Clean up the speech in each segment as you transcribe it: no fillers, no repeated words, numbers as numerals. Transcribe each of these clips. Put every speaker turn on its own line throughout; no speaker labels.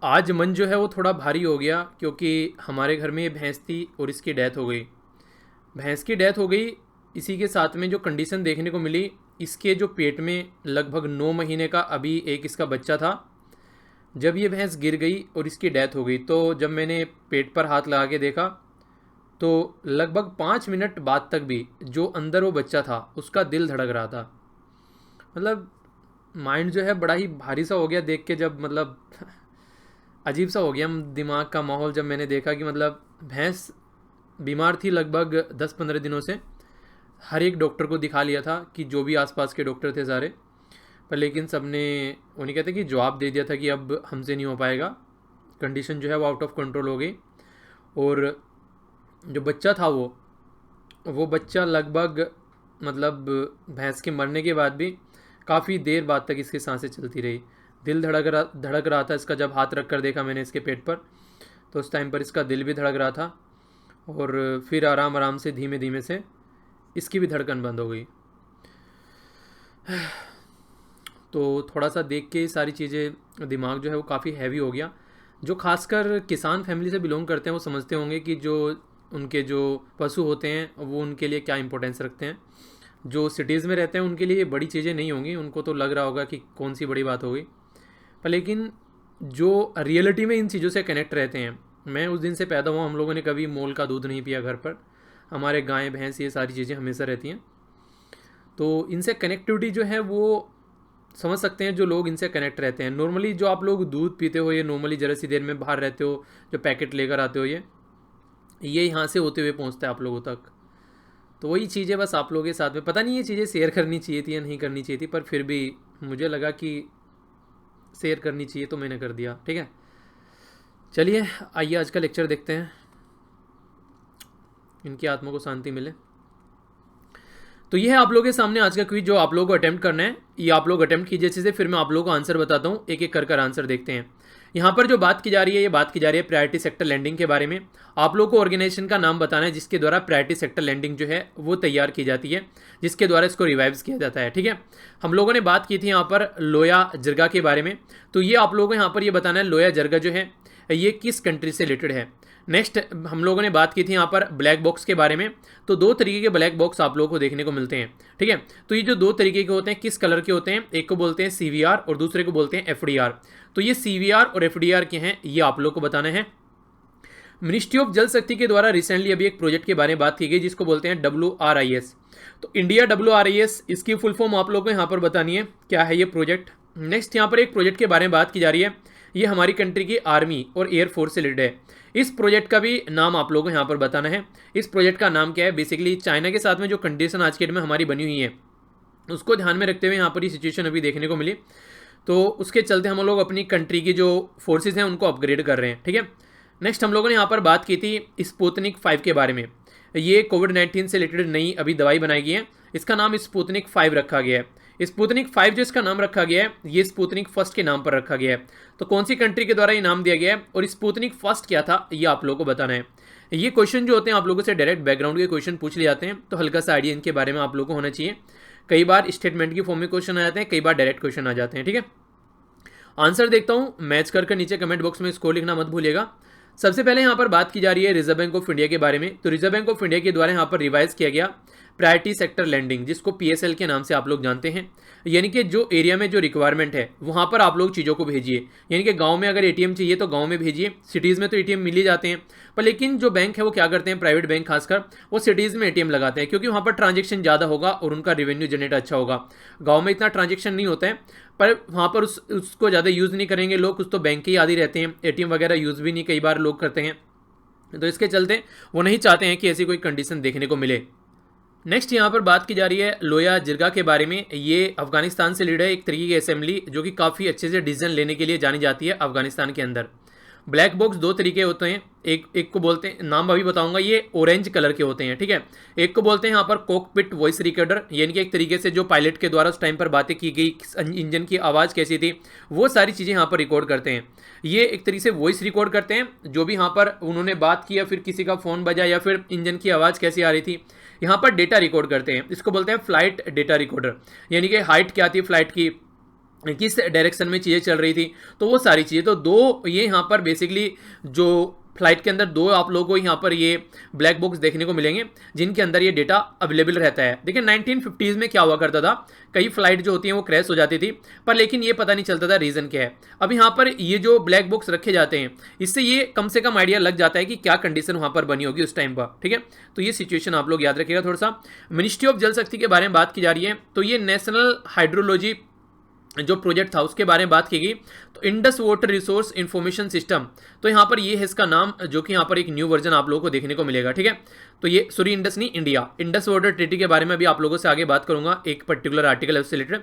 आज मन जो है वो थोड़ा भारी हो गया क्योंकि हमारे घर में ये भैंस थी और इसकी डेथ हो गई। भैंस की डेथ हो गई, इसी के साथ में जो कंडीशन देखने को मिली, इसके जो पेट में लगभग 9 महीने का अभी एक इसका बच्चा था। जब ये भैंस गिर गई और इसकी डेथ हो गई तो जब मैंने पेट पर हाथ लगा के देखा तो लगभग 5 मिनट बाद तक भी जो अंदर वो बच्चा था उसका दिल धड़क रहा था। मतलब माइंड जो है बड़ा ही भारी सा हो गया देख के, जब मतलब अजीब सा हो गया दिमाग का माहौल जब मैंने देखा कि मतलब भैंस बीमार थी लगभग 10-15 दिनों से। हर एक डॉक्टर को दिखा लिया था कि जो भी आसपास के डॉक्टर थे सारे, पर लेकिन सब ने उन्हें कहते कि जवाब दे दिया था कि अब हमसे नहीं हो पाएगा, कंडीशन जो है वो आउट ऑफ कंट्रोल हो गई। और जो बच्चा था वो बच्चा लगभग मतलब भैंस के मरने के बाद भी काफ़ी देर बाद तक इसकी सांसें चलती रही। दिल धड़क रहा था इसका। जब हाथ रख कर देखा मैंने इसके पेट पर तो उस टाइम पर इसका दिल भी धड़क रहा था और फिर आराम आराम से धीमे धीमे से इसकी भी धड़कन बंद हो गई। तो थोड़ा सा देख के सारी चीज़ें दिमाग जो है वो काफ़ी हैवी हो गया। जो खासकर किसान फैमिली से बिलोंग करते हैं वो समझते होंगे कि जो उनके जो पशु होते हैं वो उनके लिए क्या इंपॉर्टेंस रखते हैं। जो सिटीज़ में रहते हैं उनके लिए ये बड़ी चीज़ें नहीं होंगी, उनको तो लग रहा होगा कि कौन सी बड़ी बात हो गई, पर लेकिन जो रियलिटी में इन चीज़ों से कनेक्ट रहते हैं। मैं उस दिन से पैदा हुआ, हम लोगों ने कभी मोल का दूध नहीं पिया घर पर, हमारे गाय भैंस ये सारी चीज़ें हमेशा रहती हैं। तो इनसे कनेक्टिविटी जो है वो समझ सकते हैं जो लोग इनसे कनेक्ट रहते हैं। नॉर्मली जो आप लोग दूध पीते हो, ये नॉर्मली ज़रा सी देर में बाहर रहते हो, जो पैकेट लेकर आते हो, ये यहाँ से होते हुए पहुँचता है आप लोगों तक। तो वही चीज़ें बस आप लोगों के साथ में, पता नहीं ये चीज़ें शेयर करनी चाहिए थी या नहीं करनी चाहिए थी, पर फिर भी मुझे लगा कि शेयर करनी चाहिए तो मैंने कर दिया। ठीक है, चलिए आइए आज का लेक्चर देखते हैं, इनकी आत्मा को शांति मिले। तो ये है आप लोगों के सामने आज का क्विज जो आप लोगों को अटेम्प्ट करना है। ये आप लोग अटेम्प्ट कीजिए अच्छे से, फिर मैं आप लोगों को आंसर बताता हूँ, एक एक कर आंसर देखते हैं। यहाँ पर जो बात की जा रही है, ये बात की जा रही है प्रायोरिटी सेक्टर लैंडिंग के बारे में। आप लोगों को ऑर्गेनाइजेशन का नाम बताना है जिसके द्वारा प्रायोरिटी सेक्टर लैंडिंग जो है वो तैयार की जाती है, जिसके द्वारा इसको रिवाइव किया जाता है। ठीक है, हम लोगों ने बात की थी यहाँ पर लोया जिरगा के बारे में, तो ये आप लोगों को यहाँ पर ये बताना है लोया जिरगा जो है ये किस कंट्री से रिलेटेड है। नेक्स्ट हम लोगों ने बात की थी यहाँ पर ब्लैक बॉक्स के बारे में। तो 2 तरीके के ब्लैक बॉक्स आप लोगों को देखने को मिलते हैं। ठीक है, तो ये जो 2 तरीके के होते हैं किस कलर के होते हैं, एक को बोलते हैं CVR और दूसरे को बोलते हैं FDR। तो ये CVR और FDR के हैं, ये आप लोग को बताना है। मिनिस्ट्री ऑफ जल शक्ति के द्वारा रिसेंटली अभी एक प्रोजेक्ट के बारे में बात की गई जिसको बोलते हैं WRIS। तो इंडिया WRIS, इसकी फुल फॉर्म आप लोग को यहाँ पर बतानी है क्या है ये प्रोजेक्ट। नेक्स्ट यहाँ पर एक प्रोजेक्ट के बारे में बात की जा रही है, ये हमारी कंट्री की आर्मी और एयरफोर्स से रिलेटेड है। इस प्रोजेक्ट का भी नाम आप लोगों को यहाँ पर बताना है। इस प्रोजेक्ट का नाम क्या है। बेसिकली चाइना के साथ में जो कंडीशन आज के डेट में हमारी बनी हुई है उसको ध्यान में रखते हुए यहाँ पर ये सिचुएशन अभी देखने को मिली, तो उसके चलते हम लोग अपनी कंट्री की जो फोर्सेज हैं उनको अपग्रेड कर रहे हैं। ठीक है, नेक्स्ट हम लोगों ने यहाँ पर बात की थी स्पुतनिक 5 के बारे में। ये कोविड-19 से रिलेटेड नई अभी दवाई बनाई गई है, इसका नाम स्पुतनिक 5 रखा गया है। स्पुतनिक 5 जो इसका नाम रखा गया है ये स्पुतनिक फर्स्ट के नाम पर रखा गया है। तो कौन सी कंट्री के द्वारा ये नाम दिया गया है और स्पुतनिक फर्स्ट क्या था ये आप लोगों को बताना है। ये क्वेश्चन जो होते हैं आप लोगों से डायरेक्ट बैकग्राउंड के क्वेश्चन पूछ लिए जाते हैं, तो हल्का सा आइडिया इनके बारे में आप लोगों को होना चाहिए। कई बार स्टेटमेंट की फॉर्म में क्वेश्चन आ जाते हैं, कई बार डायरेक्ट क्वेश्चन आ जाते हैं। ठीक है, आंसर देखता हूँ, मैच कर नीचे कमेंट बॉक्स में स्कोर लिखना मत भूलिएगा। सबसे पहले यहाँ पर बात की जा रही है रिजर्व बैंक ऑफ इंडिया के बारे में। तो रिजर्व बैंक ऑफ इंडिया के द्वारा यहाँ पर रिवाइज किया गया प्रायोरिटी सेक्टर लैंडिंग, जिसको PSL के नाम से आप लोग जानते हैं। यानी कि जो एरिया में जो रिक्वायरमेंट है वहाँ पर आप लोग चीज़ों को भेजिए। यानी कि गांव में अगर ATM चाहिए तो गांव में भेजिए, सिटीज़ में तो ATM मिल ही जाते हैं, पर लेकिन जो बैंक है वो क्या करते हैं, प्राइवेट बैंक खासकर वो सिटीज़ में ATM लगाते हैं क्योंकि वहाँ पर ट्रांजेक्शन ज़्यादा होगा और उनका रेवेन्यू जनरेट अच्छा होगा। गाँव में इतना ट्रांजेक्शन नहीं होता है, पर वहाँ पर उसको ज़्यादा यूज़ नहीं करेंगे लोग, कुछ तो बैंक ही आदि रहते हैं, ATM वगैरह यूज़ भी नहीं कई बार लोग करते हैं। तो इसके चलते वो नहीं चाहते हैं कि ऐसी कोई कंडीशन देखने को मिले। नेक्स्ट यहाँ पर बात की जा रही है लोया जिरगा के बारे में। ये अफगानिस्तान से लीड है, एक तरीके की असेंबली जो कि काफ़ी अच्छे से डिसीजन लेने के लिए जानी जाती है अफगानिस्तान के अंदर। ब्लैक बॉक्स 2 तरीके होते हैं, एक को बोलते हैं, नाम अभी बताऊंगा, ये ऑरेंज कलर के होते हैं। ठीक है, एक को बोलते हैं यहाँ पर कॉकपिट वॉइस रिकॉर्डर, यानी कि एक तरीके से जो पायलट के द्वारा उस टाइम पर बातें की गई, इंजन की आवाज़ कैसी थी, वो सारी चीज़ें यहाँ पर रिकॉर्ड करते हैं। ये एक तरीके से वॉइस रिकॉर्ड करते हैं, जो भी यहाँ पर उन्होंने बात की या फिर किसी का फ़ोन बजा या फिर इंजन की आवाज़ कैसी आ रही थी, यहाँ पर डेटा रिकॉर्ड करते हैं। इसको बोलते हैं फ्लाइट डेटा रिकॉर्डर, यानी कि हाइट क्या थी फ्लाइट की, किस डायरेक्शन में चीज़ें चल रही थी, तो वो सारी चीज़ें। तो दो ये यहाँ पर बेसिकली जो फ्लाइट के अंदर दो आप लोगों को यहाँ पर ये ब्लैक बॉक्स देखने को मिलेंगे जिनके अंदर ये डेटा अवेलेबल रहता है। देखिए 1950s में क्या हुआ करता था, कई फ्लाइट जो होती हैं वो क्रैश हो जाती थी, पर लेकिन ये पता नहीं चलता था रीज़न क्या है। अब यहाँ पर ये जो ब्लैक बॉक्स रखे जाते हैं, इससे ये कम से कम आइडिया लग जाता है कि क्या कंडीशन वहाँ पर बनी होगी उस टाइम पर, ठीक है। तो ये सिचुएशन आप लोग याद रखिएगा थोड़ा सा। मिनिस्ट्री ऑफ जल शक्ति के बारे में बात की जा रही है, तो ये नेशनल हाइड्रोलॉजी जो प्रोजेक्ट था उसके बारे में बात की गई। तो Indus water resource information system, तो यहाँ पर ये है इसका नाम, जो कि यहाँ पर एक न्यू वर्जन आप लोगों को देखने को मिलेगा, ठीक है। तो ये सॉरी इंडस नहीं, इंडिया इंडस वाटर ट्रीटी के बारे में भी आप लोगों से आगे बात करूंगा, एक पर्टिकुलर आर्टिकल है उससे रिलेटेड।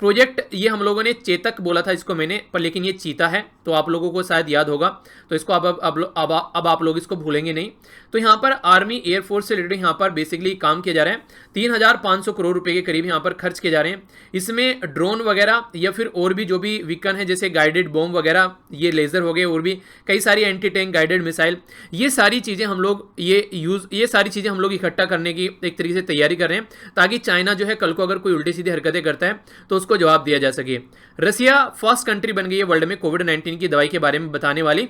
प्रोजेक्ट ये हम लोगों ने चेतक बोला था इसको मैंने, पर लेकिन ये चीता है, तो आप लोगों को शायद याद होगा, तो इसको अब आप लोग इसको भूलेंगे नहीं। तो यहाँ पर आर्मी एयरफोर्स से रिलेटेड यहाँ पर बेसिकली काम किया जा रहा है। 3,500 करोड़ रुपए के करीब यहाँ पर खर्च किए जा रहे हैं। इसमें ड्रोन वगैरह या फिर और भी जो भी विकन है, जैसे गाइडेड बॉम्ब वगैरह, ये लेजर हो गए, और भी कई सारी एंटी टैंक गाइडेड मिसाइल, ये सारी चीज़ें हम लोग ये सारी चीज़ें हम लोग इकट्ठा करने की एक तरीके से तैयारी कर रहे हैं, ताकि चाइना जो है कल को अगर कोई उल्टी सीधी हरकतें करता है तो उसको जवाब दिया जा सके। रसिया फर्स्ट कंट्री बन गई है वर्ल्ड में कोविड-19 की दवाई के बारे में बताने वाली।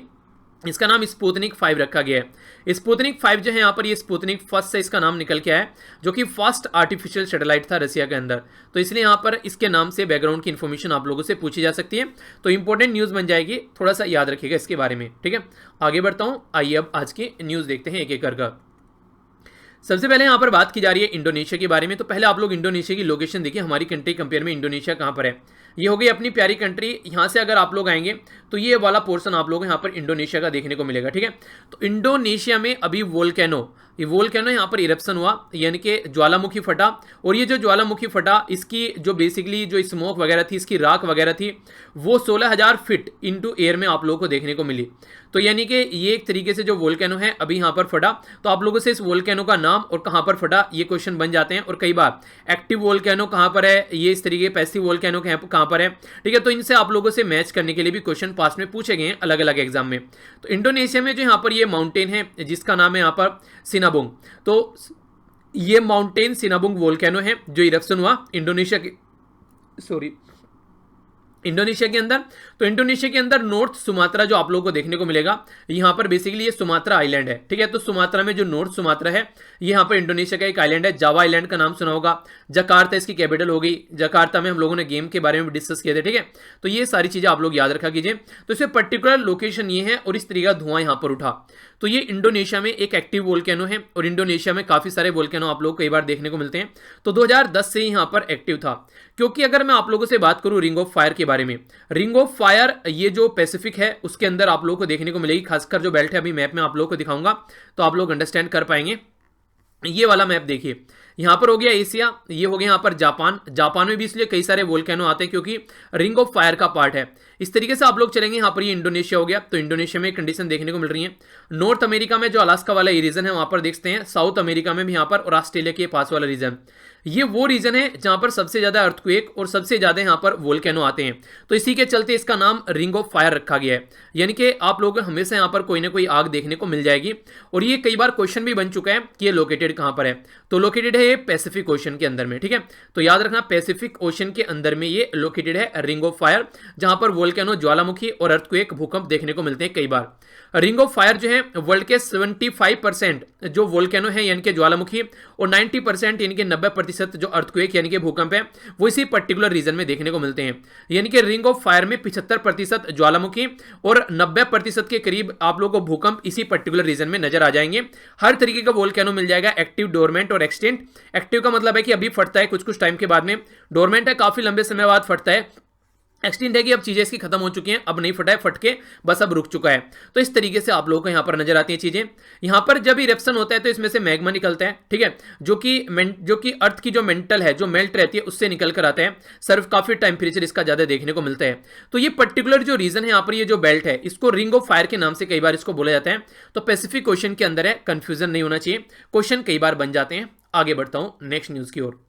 इसका नाम स्पुतनिक 5 रखा गया है। स्पुतनिक 5 जो है यहाँ पर ये स्पुतनिक फर्स्ट से इसका नाम निकल के आया है, जो कि फर्स्ट आर्टिफिशियल सैटेलाइट था रसिया के अंदर। तो इसलिए यहाँ पर इसके नाम से बैकग्राउंड की इन्फॉर्मेशन आप लोगों से पूछी जा सकती है, तो इंपॉर्टेंट न्यूज़ बन जाएगी, थोड़ा सा याद रखिएगा इसके बारे में, ठीक है। आगे बढ़ता हूँ, आइए अब आज की न्यूज़ देखते हैं एक एक कर। सबसे पहले यहाँ पर बात की जा रही है इंडोनेशिया के बारे में। तो पहले आप लोग इंडोनेशिया की लोकेशन देखिए, हमारी कंट्री कंपेयर में इंडोनेशिया कहाँ पर है। ये हो गई अपनी प्यारी कंट्री। यहाँ से अगर आप लोग आएंगे तो ये वाला पोर्शन आप लोग यहाँ पर इंडोनेशिया का देखने को मिलेगा, ठीक है। तो इंडोनेशिया में अभी ये वोल्केनो यहाँ पर इरप्शन हुआ, यानी कि ज्वालामुखी फटा, और ये जो ज्वालामुखी फटा इसकी जो बेसिकली जो स्मोक वगैरह थी, इसकी राख वगैरह थी, वो 16,000 फीट इनटू एयर में आप लोगों को देखने को मिली। तो यानी कि ये एक तरीके से जो वोल्केनो है अभी यहाँ पर फटा, तो आप लोगों से इस वोल्केनो का नाम और कहाँ पर फटा ये क्वेश्चन बन जाते हैं। और कई बार एक्टिव वोल्केनो कहाँ पर है, ये इस तरीके पैसिव वोल्केनो कहाँ पर है, ठीक है। तो इनसे आप लोगों से मैच करने के लिए भी क्वेश्चन पास में पूछे गए हैं अलग अलग एग्जाम में। तो इंडोनेशिया में जो यहाँ पर ये माउंटेन है जिसका नाम है यहाँ पर सिनाबुंग, तो ये माउंटेन सिनाबुंग वोल्केनो है जो इरप्शन हुआ इंडोनेशिया के अंदर। तो इंडोनेशिया के अंदर नॉर्थ सुमात्रा जो आप लोगों को देखने को मिलेगा, यहाँ पर बेसिकली ये सुमात्रा आइलैंड है, ठीक है। तो सुमात्रा में जो नॉर्थ सुमात्रा है, ये यहाँ पर इंडोनेशिया का एक आइलैंड है। जावा आइलैंड का नाम सुना होगा, जकार्ता इसकी कैपिटल हो गई। जकार्ता में हम लोगों ने गेम के बारे में भी डिस्कस किए थे, ठीक है। तो ये सारी चीजें आप लोग याद रखा कीजिए। तो इसमें पर्टिकुलर लोकेशन ये है और इस तरीके का धुआं यहाँ पर उठा। तो ये इंडोनेशिया में एक एक्टिव वोल्केनो है, और इंडोनेशिया में काफी सारे वोल्केनो आप लोग कई बार देखने को मिलते हैं। तो 2010 से ही यहाँ पर एक्टिव था। क्योंकि अगर मैं आप लोगों से बात करूं रिंग ऑफ फायर के बारे में, रिंग ऑफ फायर ये जो पैसिफिक है उसके अंदर आप लोगों को देखने को मिलेगी, खासकर जो बेल्ट है, अभी मैप में आप लोगों को दिखाऊंगा तो आप लोग अंडरस्टैंड कर पाएंगे। ये वाला मैप देखिए, यहाँ पर हो गया एशिया, ये हो गया यहाँ पर जापान में भी इसलिए कई सारे वोल्केनो आते हैं क्योंकि रिंग ऑफ फायर का पार्ट है। इस तरीके से आप लोग चलेंगे, यहाँ पर ये इंडोनेशिया हो गया, तो इंडोनेशिया में कंडीशन देखने को मिल रही है। नॉर्थ अमेरिका में जो अलास्का वाला ये रीजन है वहां पर देखते हैं, साउथ अमेरिका में भी यहाँ पर, और ऑस्ट्रेलिया के पास वाला रीजन, ये वो रीजन है जहां पर सबसे ज्यादा अर्थक्वेक और सबसे ज्यादा यहां पर वोल्केनो आते हैं। तो इसी के चलते इसका नाम रिंग ऑफ फायर रखा गया है, यानी कि आप लोगों को हमेशा यहां पर कोई ना कोई आग देखने को मिल जाएगी। और ये कई बार क्वेश्चन भी बन चुका है कि ये लोकेटेड कहां पर है, तो लोकेटेड है ये पैसिफिक ओशन के अंदर में, ठीक है। तो याद रखना पैसिफिक ओशन के अंदर में ये लोकेटेड है रिंग ऑफ फायर, जहां पर वोल्केनो, ज्वालामुखी और अर्थक्वेक, भूकंप देखने को मिलते हैं कई बार। रिंग ऑफ फायर जो है वर्ल्ड के 75% जो वोल्केनो है यानी कि ज्वालामुखी, और 90% यानी कि 90% जो अर्थक्वेक यानी कि भूकंप है वो इसी पर्टिकुलर रीजन में देखने को मिलते हैं। यानी कि रिंग ऑफ फायर में 75% ज्वालामुखी और 90% के करीब आप लोगों को भूकंप इसी पर्टिकुलर रीजन में नजर आ जाएंगे। हर तरीके का वोल्केनो मिल जाएगा, एक्टिव, डोरमेंट और एक्सटेंट। एक्टिव का मतलब है कि अभी फटता है कुछ टाइम के बाद में, डोरमेंट है काफी लंबे समय बाद फटता है, एक्सटेंट है कि अब चीजें इसकी खत्म हो चुकी हैं, अब नहीं फटा है, फट के बस अब रुक चुका है। तो इस तरीके से आप लोगों को यहाँ पर नजर आती हैं चीजें। यहाँ पर जब इरेप्शन होता है तो इसमें से मैग्मा निकलता है, ठीक है, जो कि अर्थ की जो मेंटल है, जो मेल्ट रहती है, उससे निकल कर आता है। सिर्फ काफी टेम्परेचर इसका ज्यादा देखने को मिलता है। तो ये पर्टिकुलर जो रीजन है यहाँ पर, ये जो बेल्ट है, इसको रिंग ऑफ फायर के नाम से कई बार इसको बोला जाता है। तो पैसिफिक ओशन के अंदर है, कंफ्यूजन नहीं होना चाहिए, क्वेश्चन कई बार बन जाते हैं। आगे बढ़ता हूं नेक्स्ट न्यूज की ओर।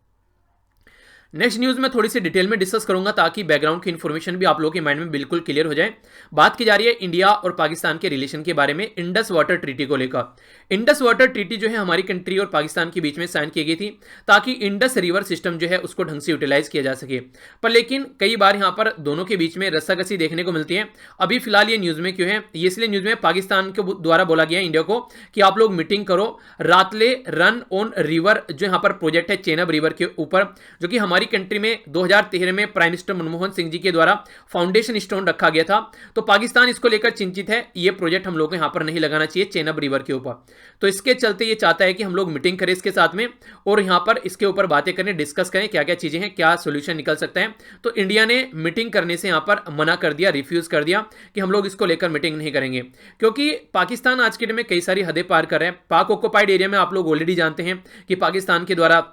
नेक्स्ट न्यूज़ में थोड़ी सी डिटेल में डिस्कस करूंगा ताकि बैकग्राउंड की इन्फॉर्मेशन भी आप लोगों के माइंड में बिल्कुल क्लियर हो जाए। बात की जा रही है इंडिया और पाकिस्तान के रिलेशन के बारे में, इंडस वाटर ट्रीटी को लेकर। इंडस वाटर ट्रीटी जो है हमारी कंट्री और पाकिस्तान के बीच में साइन की गई थी ताकि इंडस रिवर सिस्टम जो है उसको ढंग से यूटिलाइज किया जा सके। पर लेकिन कई बार यहाँ पर दोनों के बीच में रस्साकसी देखने को मिलती है। अभी फिलहाल ये न्यूज़ में क्यों है, ये इसलिए न्यूज़ में पाकिस्तान के द्वारा बोला गया इंडिया को कि आप लोग मीटिंग करो रातले रन ऑन रिवर, जो यहाँ पर प्रोजेक्ट है चेनाब रिवर के ऊपर, जो कि हमारी कंट्री में 2013 में प्राइम मिनिस्टर मनमोहन सिंह जी के द्वारा फाउंडेशन स्टोन रखा गया था। तो पाकिस्तान इसको लेकर चिंतित है, ये प्रोजेक्ट हम लोग को यहाँ पर नहीं लगाना चाहिए चेनाब रिवर के ऊपर। तो इसके चलते ये चाहता है कि हम लोग मीटिंग करें इसके साथ में और यहाँ पर इसके ऊपर बातें करें, डिस्कस करें क्या क्या चीजें हैं, क्या सोल्यूशन निकल सकता है। तो इंडिया ने मीटिंग करने से यहाँ पर मना कर दिया, रिफ्यूज कर दिया कि हम लोग इसको लेकर मीटिंग नहीं करेंगे, क्योंकि पाकिस्तान आज के डेट में कई सारी हदें पार कर रहे हैं। पाक ऑक्युपाइड एरिया में आप लोग ऑलरेडी जानते हैं कि पाकिस्तान के द्वारा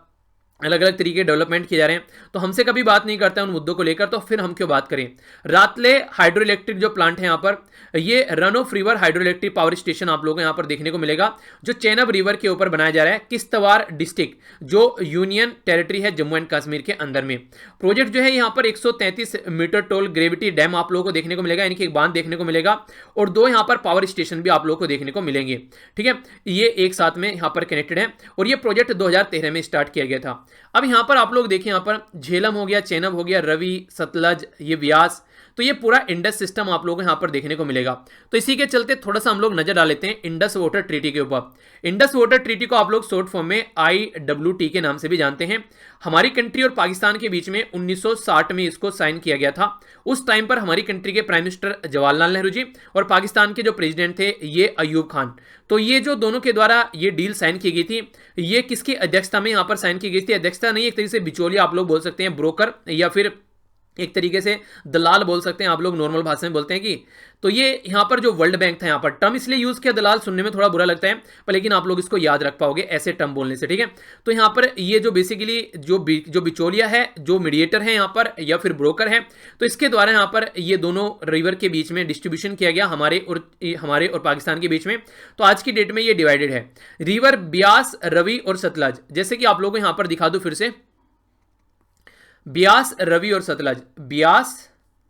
अलग अलग तरीके डेवलपमेंट किए जा रहे हैं, तो हमसे कभी बात नहीं करता है उन मुद्दों को लेकर, तो फिर हम क्यों बात करें। रातले हाइड्रो इलेक्ट्रिक जो प्लांट है यहाँ पर, ये run of river hydro electric power station आप लोगों को यहाँ पर देखने को मिलेगा, जो चेनाब रिवर के ऊपर बनाया जा रहा है किश्तवाड़ डिस्ट्रिक्ट, जो यूनियन टेरिटरी है जम्मू एंड कश्मीर के अंदर में। प्रोजेक्ट जो है यहाँ पर 133 मीटर टोल ग्रेविटी डैम आप लोगों को देखने को मिलेगा, यानी कि एक बांध देखने को मिलेगा, और 2 यहाँ पर पावर स्टेशन भी आप लोगों को देखने को मिलेंगे। ठीक है, ये एक साथ में यहाँ पर कनेक्टेड है और ये प्रोजेक्ट 2013 में स्टार्ट किया गया था। अब यहां पर आप लोग देखें, यहां पर झेलम हो गया, चेनाब हो गया, रवि, सतलज, ये व्यास, तो ये पूरा इंडस सिस्टम आप लोगों को यहां पर देखने को मिलेगा। तो इसी के चलते थोड़ा सा हम लोग नजर डाल लेते हैं इंडस वाटर ट्रीटी के ऊपर। इंडस वाटर ट्रीटी को आप लोग शॉर्ट फॉर्म में IWT के नाम से भी जानते हैं। हमारी कंट्री और पाकिस्तान के बीच में 1960 में इसको साइन किया गया था। उस टाइम पर हमारी कंट्री के प्राइम मिनिस्टर जवाहरलाल नेहरू जी और पाकिस्तान के जो प्रेसिडेंट थे ये अयूब खान। तो ये जो दोनों के द्वारा ये डील साइन की गई थी, ये किसकी अध्यक्षता में यहाँ पर साइन की गई थी, अध्यक्षता नहीं, एक तरीके से बिचौलिया आप लोग बोल सकते हैं, ब्रोकर या फिर एक तरीके से दलाल बोल सकते हैं आप लोग, नॉर्मल भाषा में बोलते हैं कि। तो ये यहाँ पर जो वर्ल्ड बैंक था, यहाँ पर टर्म इसलिए यूज किया, दलाल सुनने में थोड़ा बुरा लगता है पर लेकिन आप लोग इसको याद रख पाओगे ऐसे टर्म बोलने से, ठीक है। तो यहाँ पर ये जो बेसिकली जो बिचौलिया है, जो मीडिएटर है यहाँ पर या फिर ब्रोकर है, तो इसके द्वारा यहाँ पर ये दोनों रिवर के बीच में डिस्ट्रीब्यूशन किया गया हमारे और पाकिस्तान के बीच में। तो आज की डेट में ये डिवाइडेड है, रिवर ब्यास, रवि और सतलज। जैसे कि आप लोगों को यहाँ पर दिखा दो फिर से, ब्यास, रवि और सतलज, ब्यास,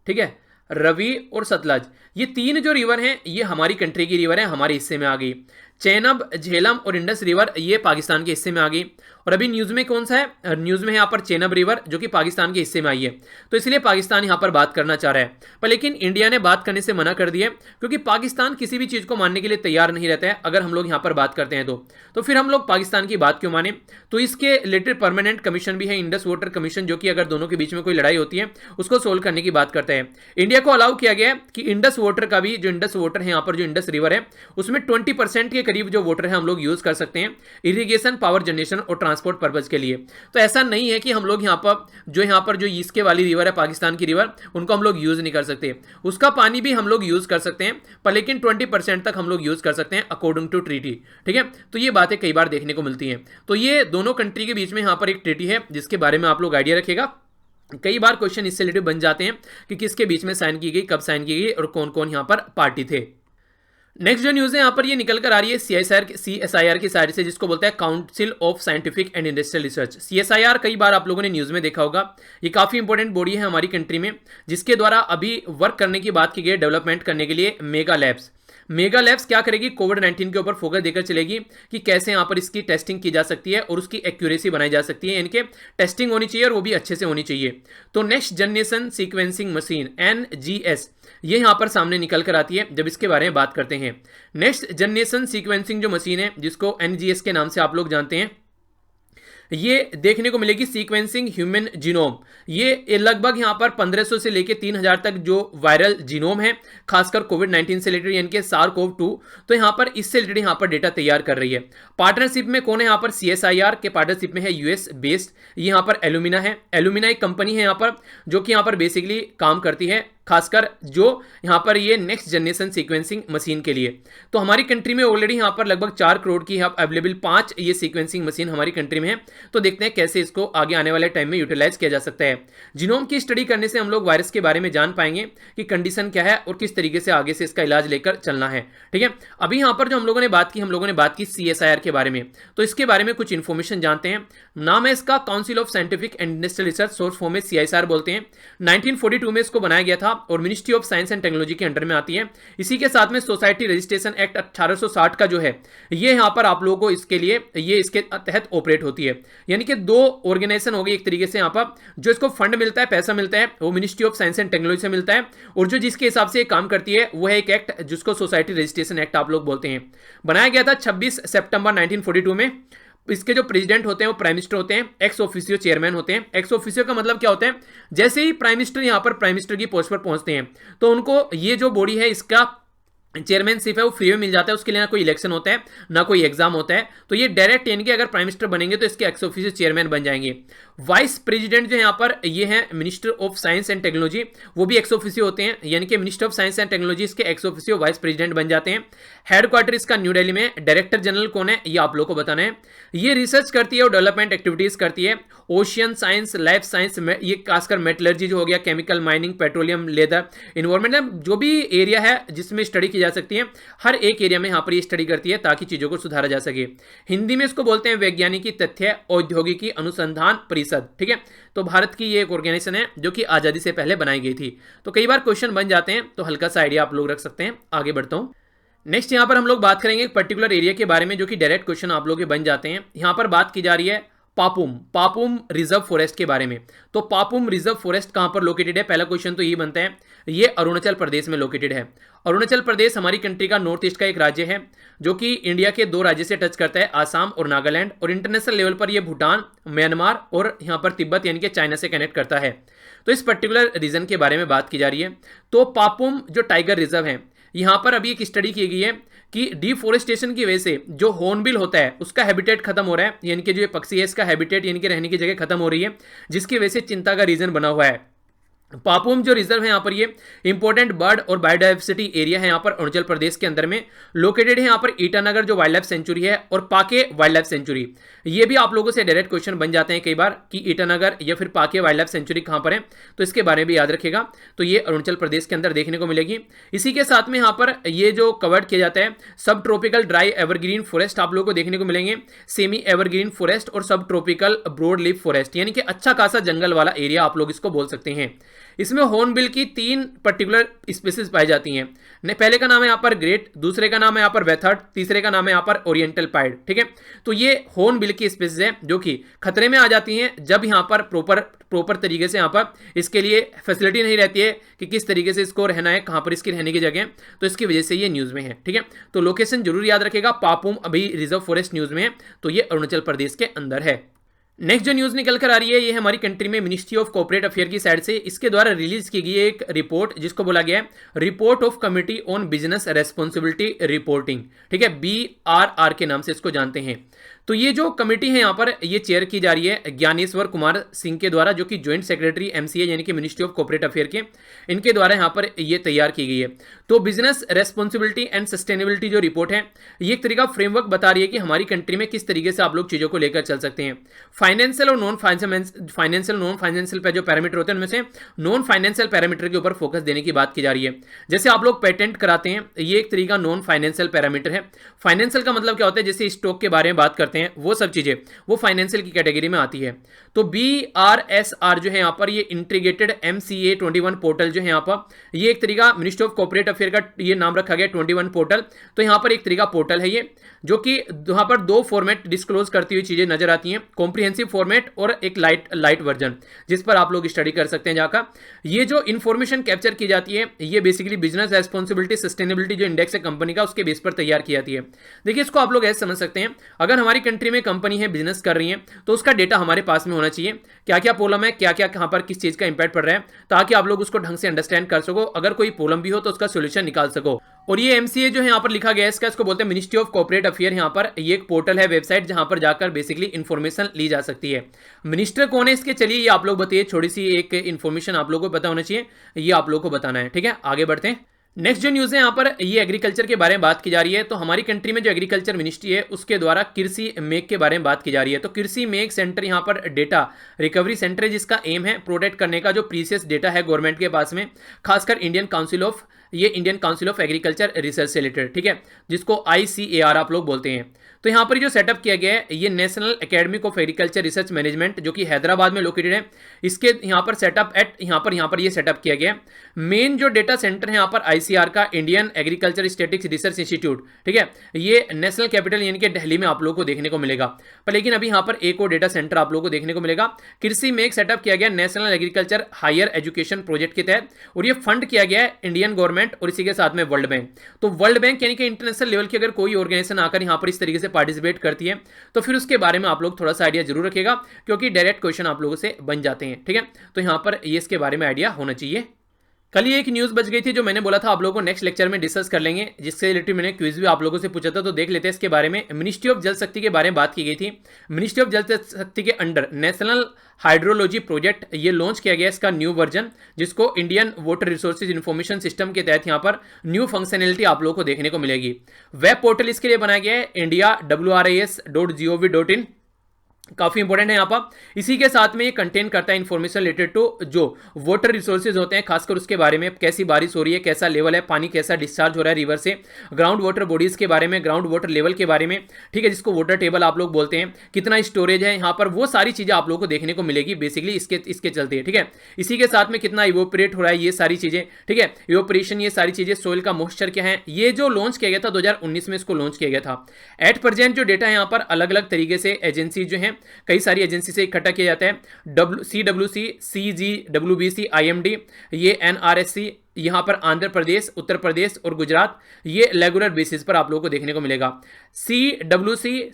ठीक है, रवि और सतलज, ये 3 जो रिवर हैं ये हमारी कंट्री की रिवर है, हमारे हिस्से में आ गई। चेनाब, झेलम और इंडस रिवर ये पाकिस्तान के हिस्से में आ गई। और अभी न्यूज़ में कौन सा है, न्यूज़ में है यहाँ पर चेनाब रिवर, जो कि पाकिस्तान के हिस्से में आई है। तो इसलिए पाकिस्तान यहाँ पर बात करना चाह रहा है, पर लेकिन इंडिया ने बात करने से मना कर दिया, क्योंकि पाकिस्तान किसी भी चीज़ को मानने के लिए तैयार नहीं रहता है। अगर हम लोग यहाँ पर बात करते हैं तो फिर हम लोग पाकिस्तान की बात क्यों माने। तो इसके रिलेटेड परमानेंट कमीशन भी है, इंडस वाटर कमीशन, जो कि अगर दोनों के बीच में कोई लड़ाई होती है उसको सोल्व करने की बात करता है। इंडिया को अलाउ किया गया है कि इंडस वाटर का भी, जो इंडस वाटर है यहाँ पर, जो इंडस रिवर है, उसमें 20% के करीब जो वाटर है हम लोग यूज कर सकते हैं इरिगेशन, पावर जनरेशन और ट्रांसपोर्ट पर्पज के लिए। तो ऐसा नहीं है कि हम लोग यहाँ पर जो ईस्ट वाली रिवर है, पाकिस्तान की रिवर, उनको हम लोग यूज नहीं कर सकते। उसका पानी भी हम लोग यूज कर सकते हैं, पर लेकिन 20% तक हम लोग यूज कर सकते हैं अकॉर्डिंग टू ट्रीटी, ठीक है। तो ये बातें कई बार देखने को मिलती हैं। तो ये दोनों कंट्री के बीच में यहाँ पर एक ट्रीटी है, जिसके बारे में आप लोग आइडिया रखिएगा। कई बार क्वेश्चन इससे रिलेटेड बन जाते हैं कि किसके बीच में साइन की गई, कब साइन की गई और कौन कौन यहाँ पर पार्टी थे। नेक्स्ट जो न्यूज़ है यहाँ पर ये निकल कर आ रही है CSIR की साइड से, जिसको बोलता है council of scientific and industrial research. CSIR कई बार आप लोगों ने न्यूज़ में देखा होगा, ये काफ़ी इंपॉर्टेंट बॉडी है हमारी कंट्री में, जिसके द्वारा अभी वर्क करने की बात की गई डेवलपमेंट करने के लिए मेगा लैब्स क्या करेगी, कोविड-19 के ऊपर फोकस देकर चलेगी कि कैसे यहाँ पर इसकी टेस्टिंग की जा सकती है और उसकी एक्यूरेसी बनाई जा सकती है। इनके टेस्टिंग होनी चाहिए और वो भी अच्छे से होनी चाहिए। तो next generation sequencing machine NGS ये यहाँ पर सामने निकल कर आती है जब इसके बारे में बात करते हैं। नेक्स्ट जनरेशन सीक्वेंसिंग जो मशीन है, जिसको NGS के नाम से आप लोग जानते हैं, ये देखने को मिलेगी सीक्वेंसिंग ह्यूमन जीनोम। ये लगभग यहाँ पर 1500 से लेके 3000 तक जो वायरल जीनोम है, खासकर कोविड-19 से रिलेटेड, यानी कि SARS-CoV-2, तो यहाँ पर इससे रिलेटेड यहाँ पर डेटा तैयार कर रही है। पार्टनरशिप में कौन है यहाँ पर, CSIR के पार्टनरशिप में है US बेस्ड, यहाँ पर एलुमिना है। एलुमिना एक कंपनी है यहाँ पर, जो कि यहाँ पर बेसिकली काम करती है खासकर जो यहाँ पर ये नेक्स्ट जनरेशन सीक्वेंसिंग मशीन के लिए। तो हमारी कंट्री में ऑलरेडी यहाँ पर लगभग 4 करोड़ की अवेलेबल 5 ये सीक्वेंसिंग मशीन हमारी कंट्री में है। तो देखते हैं कैसे इसको आगे आने वाले टाइम में यूटिलाइज किया जा सकता है। जीनोम की स्टडी करने से हम लोग वायरस के बारे में जान पाएंगे कि कंडीशन क्या है और किस तरीके से आगे से इसका इलाज लेकर चलना है। ठीक है, अभी यहाँ पर जो हम लोगों ने बात की CSIR के बारे में, तो इसके बारे में कुछ इंफॉर्मेशन जानते हैं। नाम है इसका council of scientific and industrial research, short form में CSIR बोलते हैं। 1942 में इसको बनाया गया था और ministry of science and technology के अंडर में आती है। इसी के साथ में सोसाइटी रजिस्ट्रेशन एक्ट 1860 का जो है ये यहाँ पर आप लोगों को इसके लिए ये इसके तहत ऑपरेट होती है। यानी कि 2 ऑर्गेनाइजेशन हो गई एक तरीके से। यहाँ पर जो इसको फंड मिलता है, पैसा मिलता है, वो ministry of science and technology से मिलता है, और जो जिसके हिसाब से काम करती है वो है एक एक्ट जिसको सोसाइटी रजिस्ट्रेशन एक्ट आप लोग बोलते हैं। बनाया गया था 26 सितंबर 1942 में। इसके जो प्रेसिडेंट होते हैं वो प्राइम मिनिस्टर होते हैं, एक्स ऑफिसियो चेयरमैन होते हैं। एक्स ऑफिसियो का मतलब क्या होता है, जैसे ही प्राइम मिनिस्टर यहाँ पर प्राइम मिनिस्टर की पोस्ट पर पहुंचते हैं तो उनको ये जो बॉडी है इसका चेयरमैनशिप है वो फ्री में मिल जाता है। उसके लिए ना कोई इलेक्शन होता है ना कोई एग्जाम होता है। तो ये डायरेक्ट इनके अगर प्राइम मिनिस्टर बनेंगे तो इसके एक्स ऑफिशियल चेयरमैन बन जाएंगे। वाइस प्रेसिडेंट जो यहाँ पर ये हैं minister of science and technology, वो भी एक्स ऑफिशियल होते हैं। यानी कि minister of science and technology इसके एक्स ऑफिशियल वाइस प्रेसिडेंट बन जाते हैं। हेडक्वार्टर इसका न्यू दिल्ली में। डायरेक्टर जनरल कौन है ये आप लोग को बताना है। ये रिसर्च करती है और डेवलपमेंट एक्टिविटीज करती है। ओशियन साइंस, लाइफ साइंस, ये खासकर मेटलर्जी जो हो गया, chemical, mining, petroleum, leather, environment, जो भी एरिया है जिसमें स्टडी की जा सकती है, हर एक एरिया में यहाँ पर ये स्टडी करती है ताकि चीजों को सुधारा जा सके। हिंदी में इसको बोलते हैं वैज्ञानिकी तथ्य औद्योगिकी अनुसंधान परिषद। ठीक है, तो भारत की ये एक ऑर्गेनाइजेशन है जो कि आजादी से पहले बनाई गई थी। तो कई बार क्वेश्चन बन जाते हैं, तो हल्का सा आइडिया आप लोग रख सकते हैं। आगे बढ़ता हूं। नेक्स्ट यहाँ पर हम लोग बात करेंगे एक पर्टिकुलर एरिया के बारे में जो कि डायरेक्ट क्वेश्चन आप लोग के बन जाते हैं। यहाँ पर बात की जा रही है पापुम रिजर्व फॉरेस्ट के बारे में। तो पापुम रिजर्व फॉरेस्ट कहां पर लोकेटेड है, पहला क्वेश्चन तो ये बनता है। ये अरुणाचल प्रदेश में लोकेटेड है। अरुणाचल प्रदेश हमारी कंट्री का नॉर्थ ईस्ट का एक राज्य है जो कि इंडिया के 2 राज्य से टच करता है, आसाम और नागालैंड, और इंटरनेशनल लेवल पर ये भूटान, म्यांमार और यहाँ पर तिब्बत यानी कि चाइना से कनेक्ट करता है। तो इस पर्टिकुलर रीजन के बारे में बात की जा रही है। तो पापुम जो टाइगर रिजर्व है, यहां पर अभी एक स्टडी की गई है कि डिफोरेस्टेशन की वजह से जो हॉर्नबिल होता है उसका हैबिटेट खत्म हो रहा है। यानी कि जो ये पक्षी है इसका हैबिटेट यानी कि रहने की जगह खत्म हो रही है, जिसकी वजह से चिंता का रीजन बना हुआ है। पापुम जो रिजर्व है यहाँ पर ये इंपॉर्टेंट बर्ड और बायोडाइवर्सिटी एरिया है यहाँ पर अरुणाचल प्रदेश के अंदर में लोकेटेड है। यहाँ पर ईटानगर जो वाइल्ड लाइफ सेंचुरी है और पाके वाइल्ड लाइफ सेंचुरी, ये भी आप लोगों से डायरेक्ट क्वेश्चन बन जाते हैं कई बार कि ईटानगर या फिर पाके वाइल्ड लाइफ सेंचुरी कहाँ पर है, तो इसके बारे में भी याद रखेगा। तो ये अरुणाचल प्रदेश के अंदर देखने को मिलेगी। इसी के साथ में यहाँ पर ये जो कवर्ड किया जाता है सब ट्रॉपिकल ड्राई एवरग्रीन फॉरेस्ट आप लोगों को देखने को मिलेंगे, सेमी एवरग्रीन फॉरेस्ट और सब ट्रॉपिकल ब्रॉड लीफ फॉरेस्ट, यानी कि अच्छा खासा जंगल वाला एरिया आप लोग इसको बोल सकते हैं। इसमें हॉर्नबिल की 3 पर्टिकुलर स्पीसीज पाई जाती हैं। पहले का नाम है यहाँ पर ग्रेट, दूसरे का नाम है यहाँ पर वेथर्ड, तीसरे का नाम है यहाँ पर ओरिएंटल पाइड। ठीक है, तो ये हॉर्नबिल की स्पीसीज है जो कि खतरे में आ जाती हैं जब यहाँ पर प्रॉपर तरीके से यहाँ पर इसके लिए फैसिलिटी नहीं रहती है कि किस तरीके से इसको रहना है, कहाँ पर इसकी रहने की जगह, तो इसकी वजह से ये न्यूज़ में है। ठीक है, तो लोकेशन जरूर याद रखेगा, पापुम अभी रिजर्व फॉरेस्ट न्यूज़ में है, तो ये अरुणाचल प्रदेश के अंदर है। नेक्स्ट जो न्यूज़ निकल कर आ रही है ये हमारी कंट्री में मिनिस्ट्री ऑफ कॉर्पोरेट अफेयर की साइड से इसके द्वारा रिलीज की गई एक रिपोर्ट जिसको बोला गया है report of committee on business responsibility reporting. ठीक है, BRR के नाम से इसको जानते हैं। तो ये जो कमेटी है यहाँ पर ये चेयर की जा रही है ज्ञानेश्वर कुमार सिंह के द्वारा, जो कि ज्वाइंट सेक्रेटरी MCA यानी कि मिनिस्ट्री ऑफ कॉर्पोरेट अफेयर के, इनके द्वारा यहाँ पर ये तैयार की गई है। तो बिजनेस रेस्पॉन्सिबिलिटी एंड सस्टेनेबिलिटी जो रिपोर्ट है ये एक तरीका फ्रेमवर्क बता रही है कि हमारी कंट्री में किस तरीके से आप लोग चीज़ों को लेकर चल सकते हैं। फाइनेंशियल और नॉन फाइनेंशियल पे जो पैरामीटर होते हैं उनमें से नॉन फाइनेंशियल पैरामीटर के ऊपर फोकस देने की बात की जा रही है। जैसे आप लोग पेटेंट कराते हैं, ये एक तरीका नॉन फाइनेंशियल पैरामीटर है। फाइनेंशियल का मतलब क्या होता है, जैसे स्टॉक के बारे में बात करते हैं, वो सब चीजें वो फाइनेंशियल की कैटेगरी में आती है। तो BRSR जो है यहाँ पर ये इंटीग्रेटेड MCA 21 पोर्टल जो है यहाँ पर ये एक तरीका मिनिस्ट्री ऑफ कॉर्पोरेट अफेयर का ये नाम रखा गया 21 पोर्टल। तो यहाँ पर एक तरीका पोर्टल है ये, जो कि यहाँ पर 2 फॉर्मेट डिस्क्लोज करती हुई चीजें नजर आती हैं, कॉम्प्रिहेंसिव फॉर्मेट और एक लाइट वर्जन, जिस पर आप लोग स्टडी कर सकते हैं जाकर। ये जो इन्फॉर्मेशन कैप्चर की जाती है ये बेसिकली बिजनेस रेस्पॉन्सिबिलिटी सस्टेनेबिलिटी जो इंडेक्स है कंपनी का उसके बेस पर तैयार की जाती है। देखिए इसको आप लोग ऐसे समझ सकते हैं, अगर हमारी कंट्री में कंपनी है बिजनेस कर रही है तो उसका डेटा हमारे पास में होना चाहिए, क्या क्या प्रॉब्लम है, क्या क्या कहां पर किस चीज का इंपैक्ट पड़ रहा है, ताकि आप लोग उसको ढंग से अंडरस्टैंड कर सको, अगर कोई प्रॉब्लम भी हो तो उसका सोल्यूशन निकाल सको। और ये एमसीए जो है यहाँ पर लिखा गया है इसको बोलते हैं मिनिस्ट्री ऑफ कॉर्पोरेट अफेयर। यहाँ पर ये एक पोर्टल है, वेबसाइट, जहाँ पर जाकर बेसिकली इन्फॉर्मेशन ली जा सकती है। मिनिस्टर कौन है इसके, चलिए ये आप लोग बताइए, छोटी सी एक इन्फॉर्मेशन आप लोगों को पता होना चाहिए, ये आप लोग को बताना है। ठीक है, आगे बढ़ते हैं। नेक्स्ट जो न्यूज़ है यहाँ पर ये एग्रीकल्चर के बारे में बात की जा रही है। तो हमारी कंट्री में जो एग्रीकल्चर मिनिस्ट्री है उसके द्वारा कृषि मेघ के बारे में बात की जा रही है। तो कृषि मेघ सेंटर यहाँ पर डेटा रिकवरी सेंटर है, जिसका एम है प्रोटेक्ट करने का जो प्रीसियस डेटा है गवर्नमेंट के पास में, खासकर Indian council of agriculture research से रिलेटेड। ठीक है, जिसको ICAR आप लोग बोलते हैं। तो यहाँ पर जो सेटअप किया गया है ये national academic of agriculture research management, जो कि हैदराबाद में लोकेटेड है, इसके यहाँ पर सेटअप एट यहाँ पर ये सेटअप किया गया है। मेन जो डेटा सेंटर है यहाँ पर ICAR का, Indian agriculture statistics research institute. ठीक है, ये नेशनल कैपिटल यानी कि दिल्ली में आप लोगों को देखने को मिलेगा। पर लेकिन अभी यहाँ पर एक और डेटा सेंटर आप लोगों को देखने को मिलेगा। कृषि में एक सेटअप किया गया National Agriculture Higher Education Project के तहत, और ये फंड किया गया है इंडियन गवर्नमेंट और इसी के साथ में वर्ल्ड बैंक। तो वर्ल्ड बैंक यानी कि इंटरनेशनल लेवल की अगर कोई ऑर्गेनाइजेशन आकर यहाँ पर इस तरीके से पार्टिसिपेट करती है तो फिर उसके बारे में आप लोग थोड़ा सा आइडिया जरूर रखिएगा, क्योंकि डायरेक्ट क्वेश्चन आप लोगों से बन जाते हैं। ठीक है, तो यहाँ पर ये इसके बारे में आइडिया होना चाहिए। कल ये एक न्यूज़ बच गई थी जो मैंने बोला था आप लोगों को नेक्स्ट लेक्चर में डिस्कस कर लेंगे, जिससे रिलेटेड मैंने क्विज भी आप लोगों से पूछा था। तो देख लेते हैं इसके बारे में। मिनिस्ट्री ऑफ जल शक्ति के बारे में बात की गई थी। मिनिस्ट्री ऑफ जल शक्ति के अंडर नेशनल हाइड्रोलॉजी प्रोजेक्ट ये लॉन्च किया गया इसका न्यू वर्जन, जिसको Indian water resources information system के तहत यहाँ पर न्यू फंक्शनैलिटी आप लोगों को देखने को मिलेगी। वेब पोर्टल इसके लिए बनाया गया है india.wris.gov.in, काफी इंपॉर्टेंट है यहाँ पर। इसी के साथ में ये कंटेन करता है इन्फॉर्मेशन रिलेटेड टू जो वाटर रिसोर्सेज होते हैं, खासकर उसके बारे में, कैसी बारिश हो रही है, कैसा लेवल है, पानी कैसा डिस्चार्ज हो रहा है रिवर से, ग्राउंड वाटर बॉडीज के बारे में, ग्राउंड वाटर लेवल के बारे में। ठीक है, जिसको वाटर टेबल आप लोग बोलते हैं, कितना स्टोरेज है यहाँ पर, वो सारी चीजें आप लोगों को देखने को मिलेगी बेसिकली इसके चलते। ठीक है, इसी के साथ में कितना इवोपरेट हो रहा है, ये सारी चीजें। ठीक है, इवोपरेशन, ये सारी चीजें, सोइल का मॉइस्चर क्या है, ये जो लॉन्च किया गया था 2019 में इसको लॉन्च किया गया था। एट प्रेजेंट जो डेटा है यहाँ पर अलग अलग तरीके से एजेंसी जो है, कई सारी एजेंसी से इकट्ठा किया जाता है। CWC, CGWBC, IMD, ये NRSC, यहां पर आंध्र प्रदेश, उत्तर प्रदेश और गुजरात, ये रेगुलर बेसिस पर आप लोगों को देखने को मिलेगा। CWC,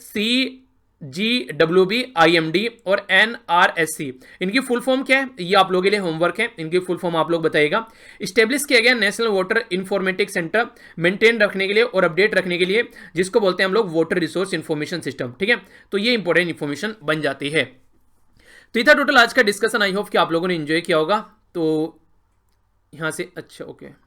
CGWB, IMD और NRSC, इनकी फुल फॉर्म क्या है, ये आप लोगों के लिए होमवर्क है, इनकी फुल फॉर्म आप लोग बताइएगा। स्टेब्लिश किया गया national water informatics centre, maintain रखने के लिए और अपडेट रखने के लिए, जिसको बोलते हैं हम लोग वाटर रिसोर्स इंफॉर्मेशन सिस्टम। ठीक है, तो ये इंपॉर्टेंट इंफॉर्मेशन बन जाती है। तो ये था टोटल आज का डिस्कशन। आई होप कि आप लोगों ने एंजॉय किया होगा। तो यहाँ से अच्छा ओके,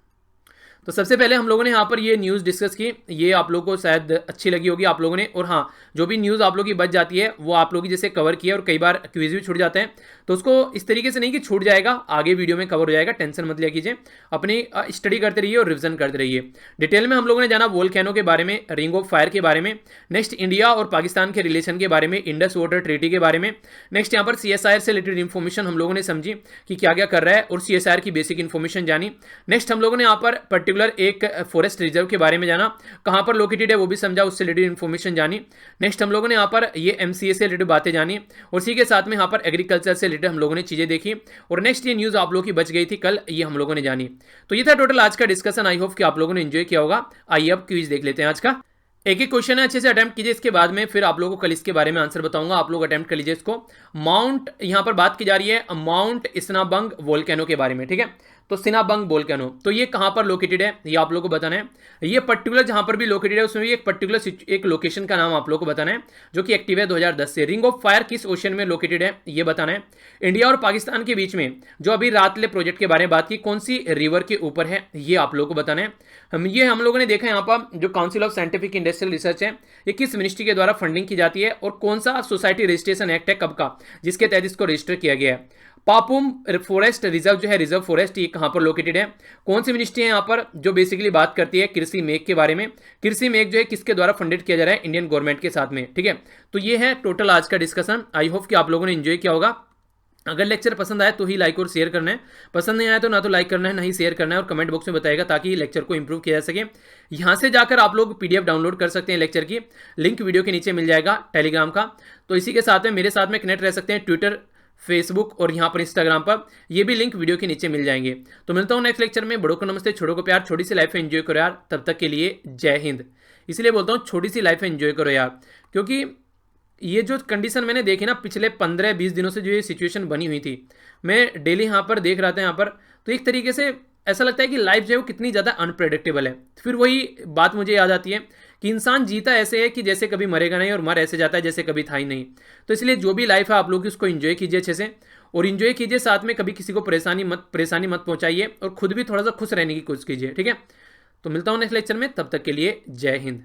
तो सबसे पहले हम लोगों ने यहाँ पर ये न्यूज़ डिस्कस की, ये आप लोगों को शायद अच्छी लगी होगी आप लोगों ने। और हाँ, जो भी न्यूज़ आप लोगों की बच जाती है वो आप लोगों की जैसे कवर किया, और कई बार क्विज भी छूट जाते हैं, तो उसको इस तरीके से नहीं कि छूट जाएगा, आगे वीडियो में कवर हो जाएगा, टेंशन मत लिया कीजिए, अपनी स्टडी करते रहिए और रिविजन करते रहिए। डिटेल में हम लोगों ने जाना वोल्केनो के बारे में, रिंग ऑफ फायर के बारे में, नेक्स्ट इंडिया और पाकिस्तान के रिलेशन के बारे में, इंडस वाटर ट्रीटी के बारे में, नेक्स्ट यहाँ पर CSIR से रिलेटेड इन्फॉर्मेशन हम लोगों ने समझी कि क्या क्या कर रहा है, और CSIR की बेसिक इन्फॉर्मेशन जानी। नेक्स्ट हम लोगों ने यहाँ पर पर्टिकुलर एक फॉरेस्ट रिजर्व के बारे में जाना, कहाँ पर लोकेटेड है वो भी समझा, उससे रिलेटेड इन्फॉर्मेशन जानी। नेक्स्ट हम लोगों ने यहाँ पर ये MCA से रिलेटेड बातें जानी, और इसी के साथ में यहाँ पर एग्रीकल्चर से रिलेटेड हम लोगों ने चीज़ें देखी। और नेक्स्ट ये न्यूज़ आप लोगों की बच गई थी कल, ये हम लोगों ने जानी। तो ये था टोटल आज का डिस्कशन। आई होप कि आप लोगों ने एंजॉय किया होगा। आइए अब क्विज देख लेते हैं आज का। एक एक क्वेश्चन है, अच्छे से अटेम्प्ट कीजिए, इसके बाद में फिर आप लोगों को कल इसके बारे में आंसर बताऊंगा, आप लोग अटेम्प्ट कर लीजिए इसको। माउंट, यहाँ पर बात की जा रही है माउंट सिनाबंग वोल्केनो के बारे में। ठीक है, तो सिनाबंग वोल्केनो, तो ये कहाँ पर लोकेटेड है ये आप लोगों को बताना है। ये पर्टिकुलर जहाँ पर भी लोकेटेड है उसमें भी एक पर्टिकुलर एक लोकेशन का नाम आप लोगों को बताना है, जो कि एक्टिव है 2010 से। रिंग ऑफ फायर किस ओशन में लोकेटेड है ये बताना है। इंडिया और पाकिस्तान के बीच में जो अभी रातले प्रोजेक्ट के बारे में बात की, कौन सी रिवर के ऊपर है ये आप लोगों को बताना है। हम लोगों ने देखा यहाँ पर जो council of scientific industrial research है, ये किस मिनिस्ट्री के द्वारा फंडिंग की जाती है, और कौन सा सोसाइटी रजिस्ट्रेशन एक्ट है कब का, जिसके तहत इसको रजिस्टर किया गया है। पापुम फॉरेस्ट रिजर्व जो है, रिजर्व फॉरेस्ट, ये कहाँ पर लोकेटेड है, कौन सी मिनिस्ट्री है यहाँ पर जो बेसिकली बात करती है कृषि मेघ के बारे में। कृषि मेघ जो है किसके द्वारा फंडेड किया जा रहा है, इंडियन गवर्नमेंट के साथ में। ठीक है, तो ये है टोटल आज का डिस्कशन। आई होप कि आप लोगों ने एंजॉय किया होगा। अगर लेक्चर पसंद आए तो ही लाइक और शेयर करना है, पसंद नहीं आया तो ना तो लाइक करना है ना ही शेयर करना है, और कमेंट बॉक्स में बताएगा ताकि लेक्चर को इंप्रूव किया जा सके। यहाँ से जाकर आप लोग PDF डाउनलोड कर सकते हैं लेक्चर की, लिंक वीडियो के नीचे मिल जाएगा टेलीग्राम का। तो इसी के साथ में मेरे साथ में कनेक्ट रह सकते हैं ट्विटर, फेसबुक और यहाँ पर इंस्टाग्राम पर, ये भी लिंक वीडियो के नीचे मिल जाएंगे। तो मिलता हूँ नेक्स्ट लेक्चर में। बड़ों को नमस्ते, छोटों को प्यार, छोटी सी लाइफ एंजॉय करो यार, तब तक के लिए जय हिंद। इसलिए बोलता हूँ छोटी सी लाइफ एंजॉय करो यार, क्योंकि ये जो कंडीशन मैंने देखी ना पिछले 15-20 दिनों से, जो ये सिचुएशन बनी हुई थी, मैं डेली यहाँ पर देख रहा था यहाँ पर, तो एक तरीके से ऐसा लगता है कि लाइफ जो है वो कितनी ज़्यादा अनप्रेडिक्टेबल है। फिर वही बात मुझे याद आती है कि इंसान जीता ऐसे है कि जैसे कभी मरेगा नहीं, और मर ऐसे जाता है जैसे कभी था ही नहीं। तो इसलिए जो भी लाइफ है आप लोग उसको एंजॉय कीजिए अच्छे से, और एंजॉय कीजिए, साथ में कभी किसी को परेशानी मत पहुंचाइए, और खुद भी थोड़ा सा खुश रहने की कोशिश कीजिए, ठीक है। तो मिलता हूँ नेक्स्ट लेक्चर में, तब तक के लिए जय हिंद।